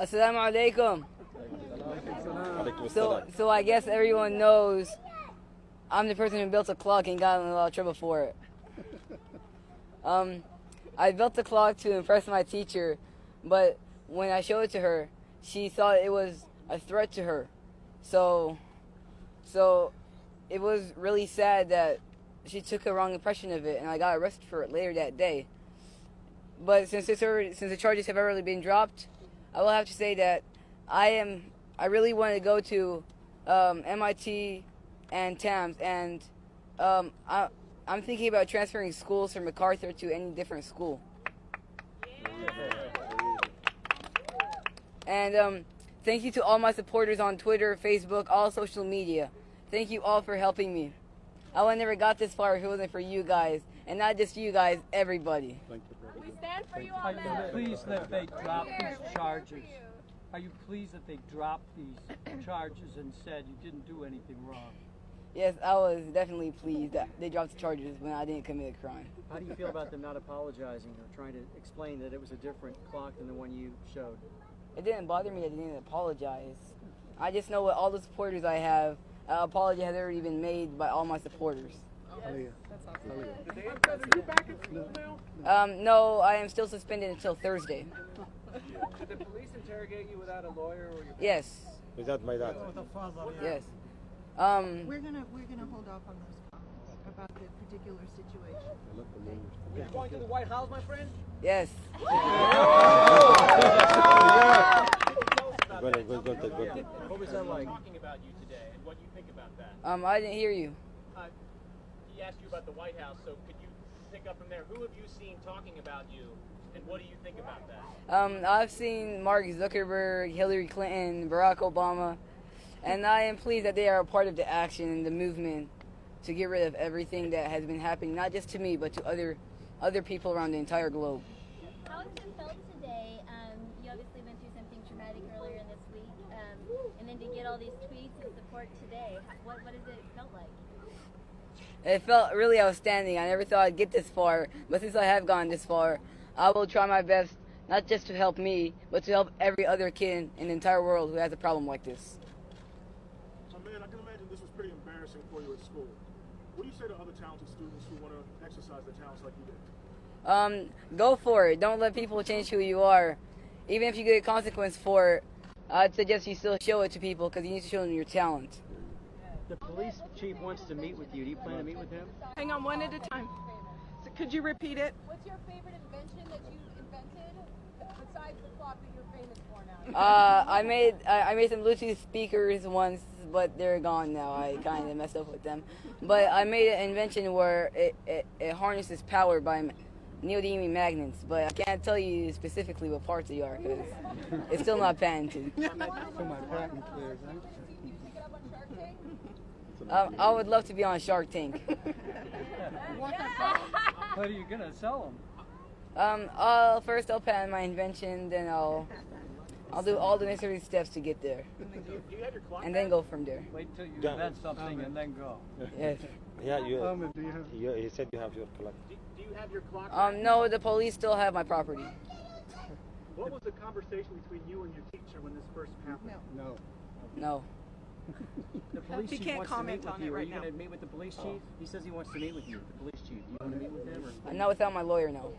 Assalamu alaikum. So I guess everyone knows I'm the person who built a clock and got in a lot of trouble for it. I built the clock to impress my teacher, but when I showed it to her, she thought it was a threat to her. So it was really sad that she took a wrong impression of it, and I got arrested for it later that day. But since the charges have already been dropped, I will have to say that I really want to go to MIT and TAMS, and I'm thinking about transferring schools from MacArthur to any different school. And thank you to all my supporters on Twitter, Facebook, all social media. Thank you all for helping me. I would never got this far if it wasn't for you guys, and not just you guys, everybody. Thank you, brother. We stand for you all. Are you pleased that they dropped these charges? Are you pleased that they dropped these charges and said you didn't do anything wrong? Yes, I was definitely pleased that they dropped the charges when I didn't commit a crime. How do you feel about them not apologizing or trying to explain that it was a different clock than the one you showed? It didn't bother me that they didn't apologize. I just know with all the supporters I have, an apology has already been made by all my supporters. That's awesome. Are you back in school now? No, I am still suspended until Thursday. Did the police interrogate you without a lawyer or your... Yes. Without my dad. Yes. We're gonna hold off on those comments about the particular situation. You're going to the White House, my friend? Yes. Good. What was that like? Talking about you today, and what do you think about that? I didn't hear you. He asked you about the White House, so could you pick up from there? Who have you seen talking about you, and what do you think about that? I've seen Mark Zuckerberg, Hillary Clinton, Barack Obama, and I am pleased that they are a part of the action and the movement to get rid of everything that has been happening, not just to me, but to other people around the entire globe. How has it felt today? You obviously went through something traumatic earlier in this week, and then to get all these tweets and support today, what has it felt like? It felt really outstanding. I never thought I'd get this far, but since I have gone this far, I will try my best, not just to help me, but to help every other kid in the entire world who has a problem like this. Man, I can imagine this was pretty embarrassing for you at school. What do you say to other talented students who want to exercise their talents like you did? Go for it. Don't let people change who you are. Even if you get a consequence for it, I'd suggest you still show it to people because you need to show them your talent. The police chief wants to meet with you. Do you plan to meet with him? Hang on, one at a time. So could you repeat it? What's your favorite invention that you invented besides the clock that you're famous for now? I made some Bluetooth speakers once, but they're gone now. I kind of messed up with them. But I made an invention where it harnesses power by neodymium magnets, but I can't tell you specifically what parts they are because it's still not patented. So my patent clears, I would love to be on Shark Tank. What are you gonna sell them? First I'll patent my invention, then I'll do all the necessary steps to get there, and then go from there. Wait till you invent something and then go. Yes. Yeah, he said you have your clock. Do you have your clock? No, the police still have my property. What was the conversation between you and your teacher when this first happened? No. The police He chief can't wants to comment meet with on you. it Are right you now. going to meet with the police chief? He says he wants to meet with you, the police chief. Do you want to meet with him? Or? Not without my lawyer, no.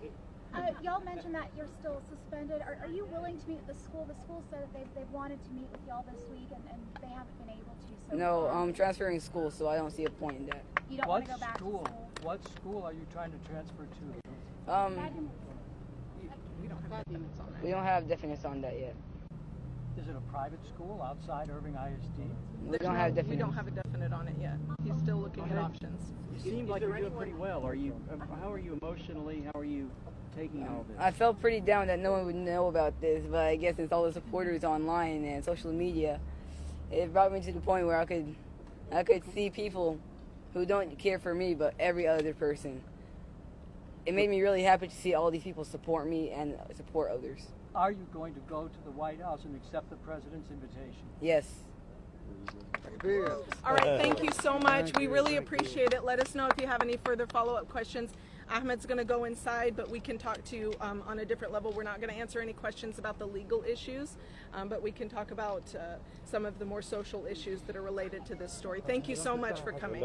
Y'all mentioned that you're still suspended. Are you willing to meet with the school? The school said that they've wanted to meet with y'all this week and they haven't been able to. So No, I'm transferring school, so I don't see a point in that. you don't want to go back to school. What school are you trying to transfer to? We don't have definites on that yet. Is it a private school outside Irving ISD? We don't have definites. We don't have a definite on it yet. He's still looking at options. You seem like you're doing pretty well. Are you? How are you emotionally? How are you taking all this? I felt pretty down that no one would know about this, but I guess it's all the supporters online and social media. It brought me to the point where I could see people who don't care for me, but every other person. It made me really happy to see all these people support me and support others. Are you going to go to the White House and accept the president's invitation? Yes. All right, thank you so much. We really appreciate it. Let us know if you have any further follow-up questions. Ahmed's going to go inside, but we can talk to you on a different level. We're not going to answer any questions about the legal issues, but we can talk about some of the more social issues that are related to this story. Thank you so much for coming.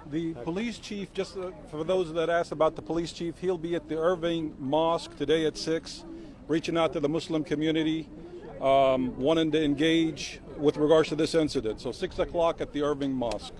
The police chief, just for those that asked about the police chief, he'll be at the Irving Mosque today at 6, reaching out to the Muslim community, wanting to engage with regards to this incident. So 6 o'clock at the Irving Mosque.